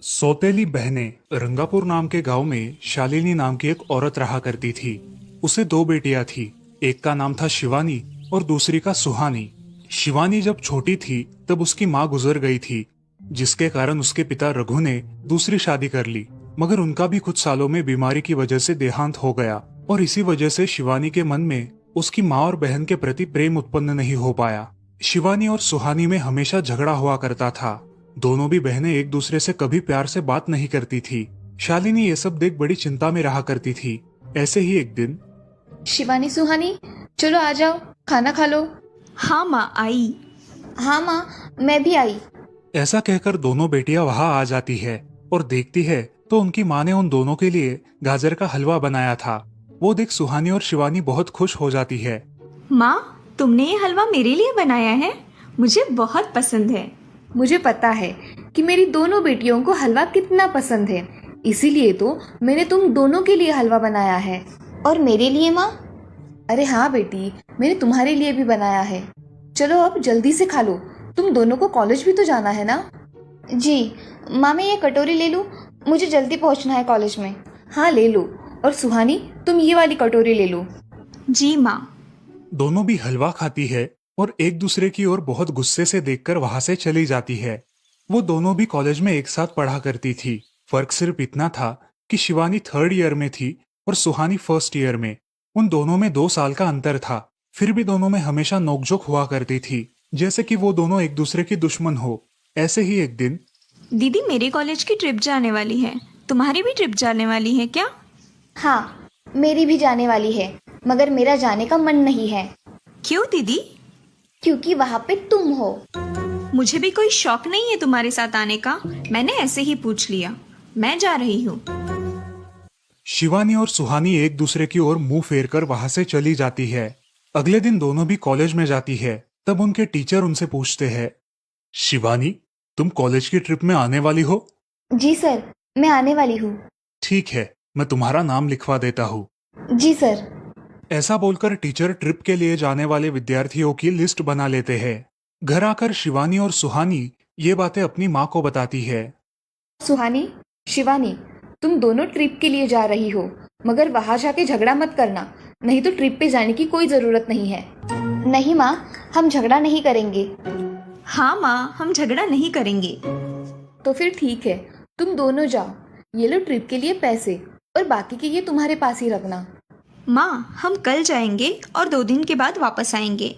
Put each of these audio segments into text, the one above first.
सौतेली बहनें रंगापुर नाम के गांव में शालिनी नाम की एक औरत रहा करती थी। उसे दो बेटियां थी। एक का नाम था शिवानी और दूसरी का सुहानी। शिवानी जब छोटी थी तब उसकी माँ गुजर गई थी, जिसके कारण उसके पिता रघु ने दूसरी शादी कर ली। मगर उनका भी कुछ सालों में बीमारी की वजह से देहांत हो गया और इसी वजह से शिवानी के मन में उसकी माँ और बहन के प्रति प्रेम उत्पन्न नहीं हो पाया। शिवानी और सुहानी में हमेशा झगड़ा हुआ करता था। दोनों भी बहनें एक दूसरे से कभी प्यार से बात नहीं करती थी। शालिनी ये सब देख बड़ी चिंता में रहा करती थी। ऐसे ही एक दिन, शिवानी सुहानी, चलो आ जाओ, खाना खा लो। हाँ माँ आई। हाँ माँ, मैं भी आई। ऐसा कहकर दोनों बेटियां वहां आ जाती है और देखती है तो उनकी माँ ने उन दोनों के लिए गाजर का हलवा बनाया था। वो देख सुहानी और शिवानी बहुत खुश हो जाती है। माँ, तुमने ये हलवा मेरे लिए बनाया है? मुझे बहुत पसंद है। मुझे पता है कि मेरी दोनों बेटियों को हलवा कितना पसंद है, इसीलिए तो मैंने तुम दोनों के लिए हलवा बनाया है। और मेरे लिए माँ? अरे हाँ बेटी, मैंने तुम्हारे लिए भी बनाया है। चलो अब जल्दी से खा लो, तुम दोनों को कॉलेज भी तो जाना है ना। जी माँ, मैं ये कटोरी ले लूँ? मुझे जल्दी पहुँचना है कॉलेज में। हाँ ले लो। और सुहानी, तुम ये वाली कटोरी ले लो। जी माँ। दोनों भी हलवा खाती है और एक दूसरे की ओर बहुत गुस्से से देखकर वहां से चली जाती है। वो दोनों भी कॉलेज में एक साथ पढ़ा करती थी। फर्क सिर्फ इतना था कि शिवानी 3rd ईयर में थी और सुहानी 1st ईयर में। उन दोनों में 2 साल का अंतर था। फिर भी दोनों में हमेशा नोकझोंक हुआ करती थी, जैसे कि वो दोनों एक दूसरे की दुश्मन हो। ऐसे ही एक दिन, दीदी, मेरे कॉलेज की ट्रिप जाने वाली है। तुम्हारी भी ट्रिप जाने वाली है क्या? हाँ, मेरी भी जाने वाली है, मगर मेरा जाने का मन नहीं है। क्यों दीदी? क्योंकि वहाँ पे तुम हो। मुझे भी कोई शौक नहीं है तुम्हारे साथ आने का। मैंने ऐसे ही पूछ लिया। मैं जा रही हूँ। शिवानी और सुहानी एक दूसरे की ओर मुंह फेर कर वहां से चली जाती है। अगले दिन दोनों भी कॉलेज में जाती है। तब उनके टीचर उनसे पूछते हैं, शिवानी, तुम कॉलेज की ट्रिप में आने वाली हो? जी सर, मैं आने वाली हूँ। ठीक है, मैं तुम्हारा नाम लिखवा देता हूँ। जी सर। ऐसा बोलकर टीचर ट्रिप के लिए जाने वाले विद्यार्थियों की लिस्ट बना लेते हैं। घर आकर शिवानी और सुहानी ये बातें अपनी माँ को बताती है। सुहानी, शिवानी, तुम दोनों ट्रिप के लिए जा रही हो, मगर वहां जाके झगड़ा मत करना, नहीं तो ट्रिप पे जाने की कोई जरूरत नहीं है। नहीं माँ, हम झगड़ा नहीं करेंगे। हाँ माँ, हम झगड़ा नहीं करेंगे। तो फिर ठीक है, तुम दोनों जाओ। ये लो ट्रिप के लिए पैसे, और बाकी के ये तुम्हारे पास ही रखना। माँ, हम कल जाएंगे और 2 दिन के बाद वापस आएंगे।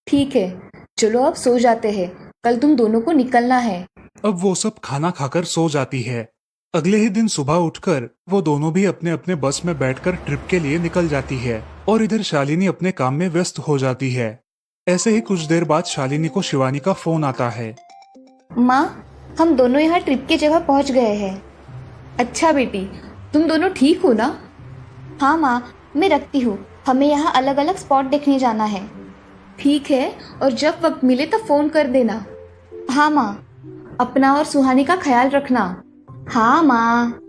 ठीक है, चलो अब सो जाते हैं, कल तुम दोनों को निकलना है। अब वो सब खाना खाकर सो जाती है। अगले ही दिन सुबह उठकर वो दोनों भी अपने अपने बस में बैठकर ट्रिप के लिए निकल जाती है और इधर शालिनी अपने काम में व्यस्त हो जाती है। ऐसे ही कुछ देर बाद शालिनी को शिवानी का फोन आता है। माँ, हम दोनों यहाँ ट्रिप की जगह पहुँच गए हैं। अच्छा बेटी, तुम दोनों ठीक हो ना? हाँ माँ, मैं रखती हूँ, हमें यहाँ अलग अलग स्पॉट देखने जाना है। ठीक है, और जब वक्त मिले तो फोन कर देना। हाँ माँ, अपना और सुहानी का ख्याल रखना। हाँ माँ।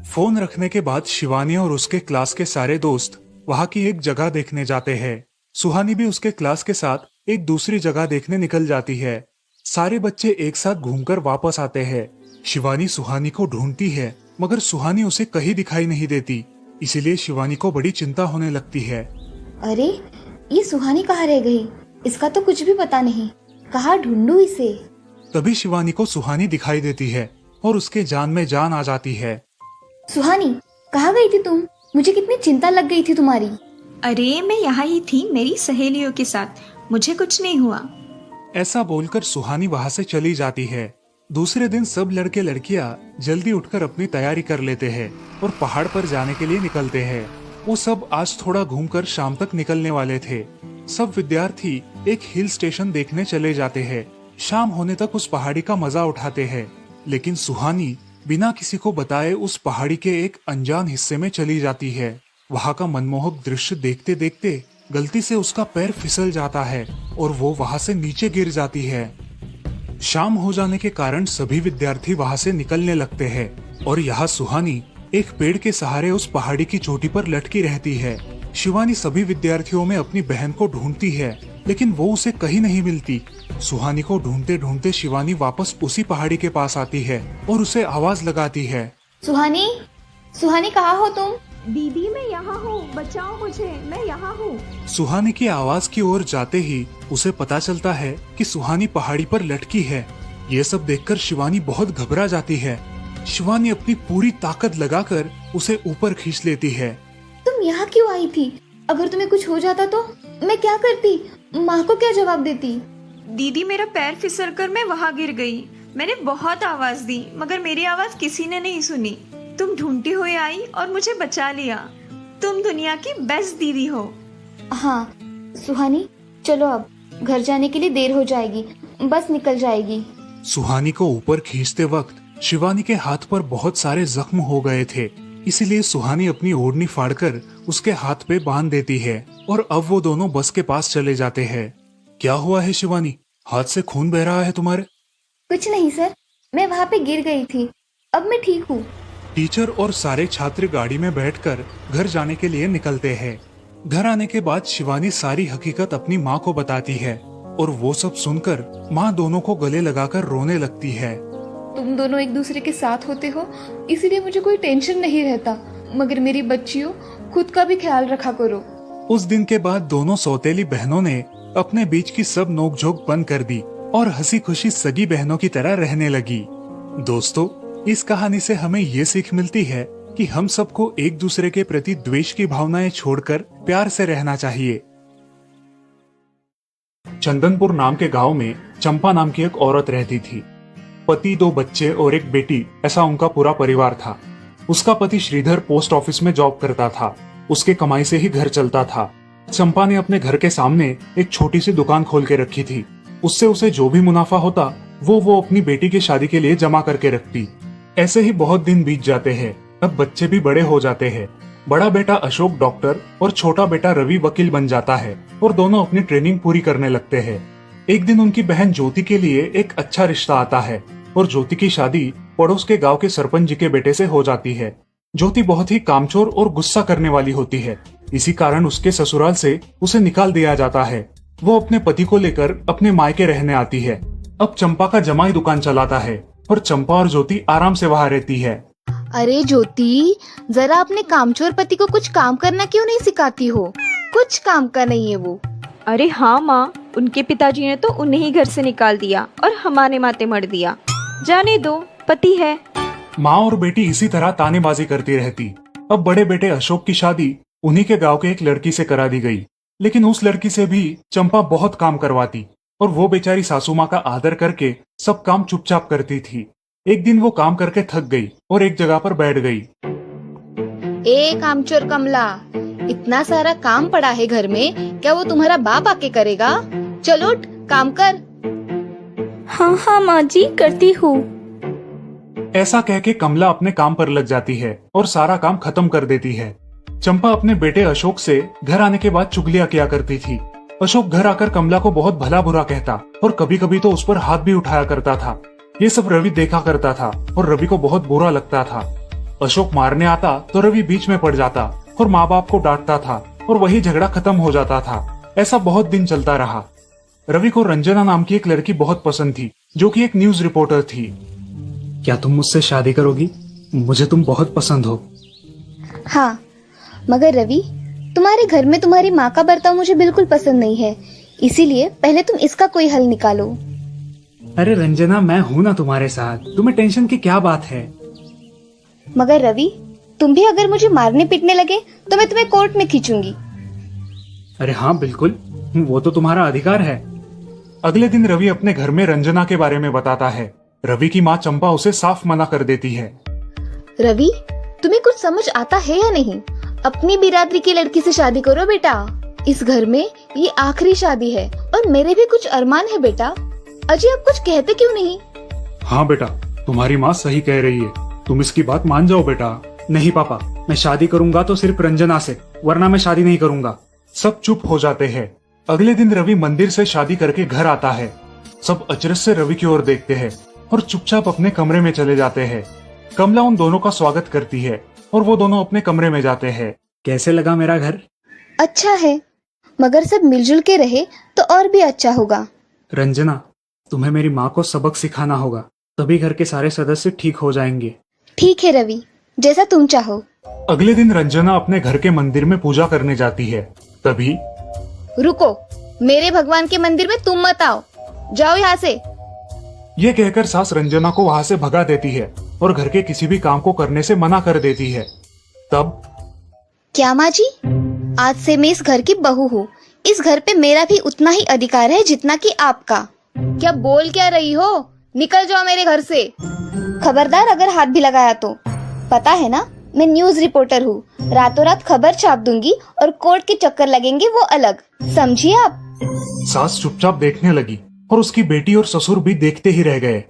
फोन रखने के बाद शिवानी और उसके क्लास के सारे दोस्त वहाँ की एक जगह देखने जाते हैं। सुहानी भी उसके क्लास के साथ एक दूसरी जगह देखने निकल जाती है। सारे बच्चे एक साथ घूमकर वापस आते हैं। शिवानी सुहानी को ढूंढती है, मगर सुहानी उसे कहीं दिखाई नहीं देती। इसीलिए शिवानी को बड़ी चिंता होने लगती है। अरे, ये सुहानी कहाँ रह गई? इसका तो कुछ भी पता नहीं, कहाँ ढूंढूं इसे? तभी शिवानी को सुहानी दिखाई देती है और उसके जान में जान आ जाती है। सुहानी, कहाँ गई थी तुम? मुझे कितनी चिंता लग गई थी तुम्हारी। अरे, मैं यहाँ ही थी मेरी सहेलियों के साथ। मुझे कुछ नहीं हुआ। ऐसा बोलकर सुहानी वहाँ से चली जाती है। दूसरे दिन सब लड़के लड़कियाँ जल्दी उठकर अपनी तैयारी कर लेते हैं और पहाड़ पर जाने के लिए निकलते हैं। वो सब आज थोड़ा घूमकर शाम तक निकलने वाले थे। सब विद्यार्थी एक हिल स्टेशन देखने चले जाते हैं। शाम होने तक उस पहाड़ी का मजा उठाते हैं, लेकिन सुहानी बिना किसी को बताए उस पहाड़ी के एक अनजान हिस्से में चली जाती है। वहाँ का मनमोहक दृश्य देखते देखते गलती से उसका पैर फिसल जाता है और वो वहाँ से नीचे गिर जाती है। शाम हो जाने के कारण सभी विद्यार्थी वहाँ से निकलने लगते हैं और यहाँ सुहानी एक पेड़ के सहारे उस पहाड़ी की चोटी पर लटकी रहती है। शिवानी सभी विद्यार्थियों में अपनी बहन को ढूंढती है, लेकिन वो उसे कहीं नहीं मिलती। सुहानी को ढूंढते ढूंढते शिवानी वापस उसी पहाड़ी के पास आती है और उसे आवाज लगाती है। सुहानी, सुहानी कहाँ हो तुम? दीदी मैं यहाँ हूँ, बचाओ मुझे, मैं यहाँ हूँ। सुहानी की आवाज की ओर जाते ही उसे पता चलता है कि सुहानी पहाड़ी पर लटकी है। ये सब देखकर शिवानी बहुत घबरा जाती है। शिवानी अपनी पूरी ताकत लगाकर उसे ऊपर खींच लेती है। तुम यहाँ क्यों आई थी? अगर तुम्हें कुछ हो जाता तो मैं क्या करती? माँ को क्या जवाब देती? दीदी मेरा पैर फिसल कर मैं वहाँ गिर गई। मैंने बहुत आवाज दी मगर मेरी आवाज किसी ने नहीं सुनी। तुम ढूंढती हुई आई और मुझे बचा लिया। तुम दुनिया की बेस्ट दीदी हो। हाँ सुहानी, चलो अब घर जाने के लिए देर हो जाएगी, बस निकल जाएगी। सुहानी को ऊपर खींचते वक्त शिवानी के हाथ पर बहुत सारे जख्म हो गए थे, इसीलिए सुहानी अपनी ओढ़नी फाड़कर उसके हाथ पे बांध देती है और अब वो दोनों बस के पास चले जाते हैं। क्या हुआ है शिवानी, हाथ से खून बह रहा है तुम्हारे? कुछ नहीं सर, मैं वहाँ पे गिर गई थी, अब मैं ठीक हूँ। टीचर और सारे छात्र गाड़ी में बैठकर घर जाने के लिए निकलते हैं। घर आने के बाद शिवानी सारी हकीकत अपनी माँ को बताती है और वो सब सुनकर माँ दोनों को गले लगाकर रोने लगती है। तुम दोनों एक दूसरे के साथ होते हो, इसीलिए मुझे कोई टेंशन नहीं रहता, मगर मेरी बच्चियों खुद का भी ख्याल रखा करो। उस दिन के बाद दोनों सौतेली बहनों ने अपने बीच की सब नोकझोंक बंद कर दी और हंसी खुशी सगी बहनों की तरह रहने लगी। दोस्तों, इस कहानी से हमें ये सीख मिलती है कि हम सबको एक दूसरे के प्रति द्वेष की भावनाएं छोड़कर प्यार से रहना चाहिए। चंदनपुर नाम के गांव में चंपा नाम की एक औरत रहती थी। पति, 2 बच्चे और एक बेटी, ऐसा उनका पूरा परिवार था। उसका पति श्रीधर पोस्ट ऑफिस में जॉब करता था। उसके कमाई से ही घर चलता था। चंपा ने अपने घर के सामने एक छोटी सी दुकान खोल के रखी थी। उससे उसे जो भी मुनाफा होता वो अपनी बेटी की शादी के लिए जमा करके रखती। ऐसे ही बहुत दिन बीत जाते हैं। अब बच्चे भी बड़े हो जाते हैं। बड़ा बेटा अशोक डॉक्टर और छोटा बेटा रवि वकील बन जाता है और दोनों अपनी ट्रेनिंग पूरी करने लगते हैं। एक दिन उनकी बहन ज्योति के लिए एक अच्छा रिश्ता आता है और ज्योति की शादी पड़ोस के गांव के सरपंच जी के बेटे से हो जाती है। ज्योति बहुत ही कामचोर और गुस्सा करने वाली होती है। इसी कारण उसके ससुराल से उसे निकाल दिया जाता है। वो अपने पति को लेकर अपने मायके रहने आती है। अब चंपा का जमाई दुकान चलाता है और चंपा और ज्योति आराम से वहाँ रहती है। अरे ज्योति, जरा अपने कामचोर पति को कुछ काम करना क्यों नहीं सिखाती हो? कुछ काम का नहीं है वो। अरे हाँ माँ, उनके पिताजी ने तो उन्हें ही घर से निकाल दिया और हमारे माथे मर दिया। जाने दो, पति है। माँ और बेटी इसी तरह तानेबाजी करती रहती। अब बड़े बेटे अशोक की शादी उन्हीं के गांव के एक लड़की से करा दी गई, लेकिन उस लड़की से भी चंपा बहुत काम करवाती और वो बेचारी सासू माँ का आदर करके सब काम चुपचाप करती थी। एक दिन वो काम करके थक गई और एक जगह पर बैठ गई। ए कामचोर कमला, इतना सारा काम पड़ा है घर में, क्या वो तुम्हारा बाप आके करेगा? चलो उठ, काम कर। हाँ हाँ माँ जी, करती हूँ। ऐसा कह के कमला अपने काम पर लग जाती है और सारा काम खत्म कर देती है। चंपा अपने बेटे अशोक से घर आने के बाद चुगलियां किया करती थी। अशोक घर आकर कमला को बहुत भला बुरा कहता और कभी कभी तो उस पर हाथ भी उठाया करता था। ये सब रवि देखा करता था और रवि को बहुत बुरा लगता था। अशोक मारने आता तो रवि बीच में पड़ जाता और माँ बाप को डांटता था और वही झगड़ा खत्म हो जाता था। ऐसा बहुत दिन चलता रहा। रवि को रंजना नाम की एक लड़की बहुत पसंद थी, जो कि एक न्यूज रिपोर्टर थी। क्या तुम मुझसे शादी करोगी? मुझे तुम बहुत पसंद हो। हाँ, मगर रवि, तुम्हारे घर में तुम्हारी माँ का बर्ताव मुझे बिल्कुल पसंद नहीं है, इसीलिए पहले तुम इसका कोई हल निकालो। अरे रंजना, मैं हूँ ना तुम्हारे साथ, तुम्हें टेंशन की क्या बात है? मगर रवि, तुम भी अगर मुझे मारने पीटने लगे तो मैं तुम्हें कोर्ट में खींचूंगी। अरे हाँ बिल्कुल, वो तो तुम्हारा अधिकार है। अगले दिन रवि अपने घर में रंजना के बारे में बताता है। रवि की माँ चंपा उसे साफ मना कर देती है। रवि, तुम्हें कुछ समझ आता है या नहीं? अपनी बिरादरी की लड़की से शादी करो बेटा। इस घर में ये आखिरी शादी है और मेरे भी कुछ अरमान है बेटा। अजय, आप कुछ कहते क्यों नहीं? हाँ बेटा, तुम्हारी माँ सही कह रही है, तुम इसकी बात मान जाओ बेटा। नहीं पापा, मैं शादी करूंगा तो सिर्फ रंजना से, वरना मैं शादी नहीं करूंगा। सब चुप हो जाते हैं। अगले दिन रवि मंदिर से शादी करके घर आता है। सब अचरज से रवि की ओर देखते हैं और चुपचाप अपने कमरे में चले जाते हैं। कमला उन दोनों का स्वागत करती है और वो दोनों अपने कमरे में जाते हैं। कैसे लगा मेरा घर? अच्छा है, मगर सब मिलजुल के रहे तो और भी अच्छा होगा। रंजना, तुम्हें मेरी माँ को सबक सिखाना होगा, तभी घर के सारे सदस्य ठीक हो जाएंगे। ठीक है रवि, जैसा तुम चाहो। अगले दिन रंजना अपने घर के मंदिर में पूजा करने जाती है। तभी रुको, मेरे भगवान के मंदिर में तुम मत आओ, जाओ यहाँ से। ये कहकर सास रंजना को वहाँ से भगा देती है और घर के किसी भी काम को करने से मना कर देती है। तब क्या माँ जी, आज से मैं इस घर की बहू हूँ। इस घर पे मेरा भी उतना ही अधिकार है जितना कि आपका। क्या बोल क्या रही हो? निकल जाओ मेरे घर से। खबरदार अगर हाथ भी लगाया तो। पता है ना, मैं न्यूज रिपोर्टर हूँ। रातों रात खबर छाप दूंगी और कोर्ट के चक्कर लगेंगे वो अलग, समझिए आप। सास चुपचाप देखने लगी और उसकी बेटी और ससुर भी देखते ही रह गए।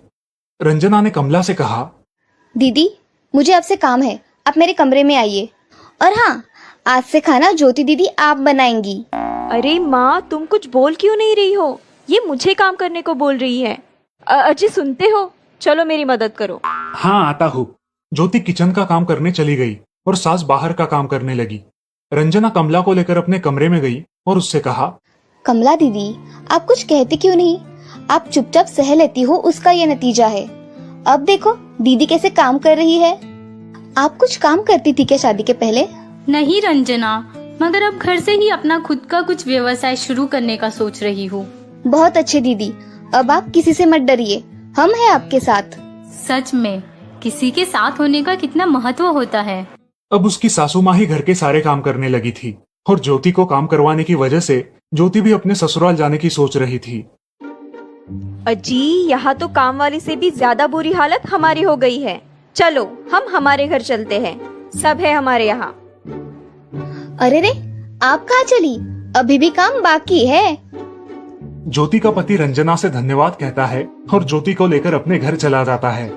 रंजना ने कमला से कहा, दीदी, मुझे आपसे काम है, आप मेरे कमरे में आइए। और हाँ, आज से खाना ज्योति दीदी आप बनाएंगी। अरे माँ, तुम कुछ बोल क्यों नहीं रही हो? ये मुझे काम करने को बोल रही है। अजी सुनते हो? चलो मेरी मदद करो। हाँ आता हूँ। ज्योति किचन का काम करने चली गई और सास बाहर का काम करने लगी। रंजना कमला को लेकर अपने कमरे में गई और उससे कहा, कमला दीदी, आप कुछ कहते क्यों नहीं? आप चुपचाप सह लेती हो, उसका ये नतीजा है। अब देखो दीदी कैसे काम कर रही है। आप कुछ काम करती थी क्या शादी के पहले? नहीं रंजना, मगर अब घर से ही अपना खुद का कुछ व्यवसाय शुरू करने का सोच रही हूँ। बहुत अच्छे दीदी, अब आप किसी से मत डरिए, हम हैं आपके साथ। सच में किसी के साथ होने का कितना महत्व होता है। अब उसकी सासू माँ ही घर के सारे काम करने लगी थी और ज्योति को काम करवाने की वजह से ज्योति भी अपने ससुराल जाने की सोच रही थी। अजी, यहाँ तो काम वाली से भी ज्यादा बुरी हालत हमारी हो गई है। चलो हम हमारे घर चलते हैं, सब है हमारे यहाँ। अरे रे, आप कहाँ चली? अभी भी काम बाकी है। ज्योति का पति रंजना से धन्यवाद कहता है और ज्योति को लेकर अपने घर चला जाता है।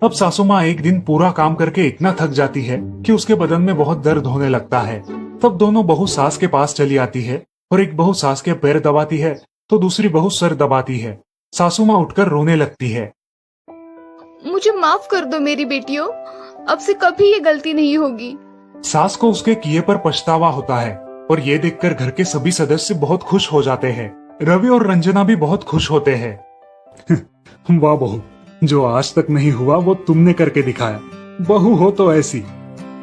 अब सासू माँ एक दिन पूरा काम करके इतना थक जाती है कि उसके बदन में बहुत दर्द होने लगता है। तब दोनों बहू सास के पास चली आती है और एक बहू सास के पैर दबाती है तो दूसरी बहू सर दबाती है। सासू माँ उठकर रोने लगती है। मुझे माफ कर दो मेरी बेटियों, अब से कभी ये गलती नहीं होगी। सास को उसके किए पर पछतावा होता है और ये देखकर घर के सभी सदस्य बहुत खुश हो जाते हैं। रवि और रंजना भी बहुत खुश होते हैं। वाह बहू, जो आज तक नहीं हुआ वो तुमने करके दिखाया। बहू हो तो ऐसी।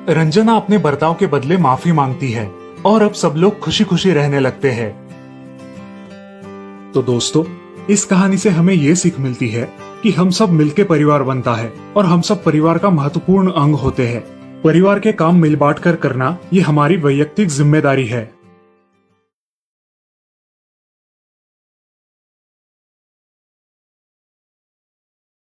रंजना अपने बर्ताव के बदले माफी मांगती है और अब सब लोग खुशी खुशी रहने लगते हैं। तो दोस्तों, इस कहानी से हमें ये सीख मिलती है कि हम सब मिलके परिवार बनता है और हम सब परिवार का महत्वपूर्ण अंग होते हैं। परिवार के काम मिल बांट कर करना ये हमारी वैयक्तिक जिम्मेदारी है।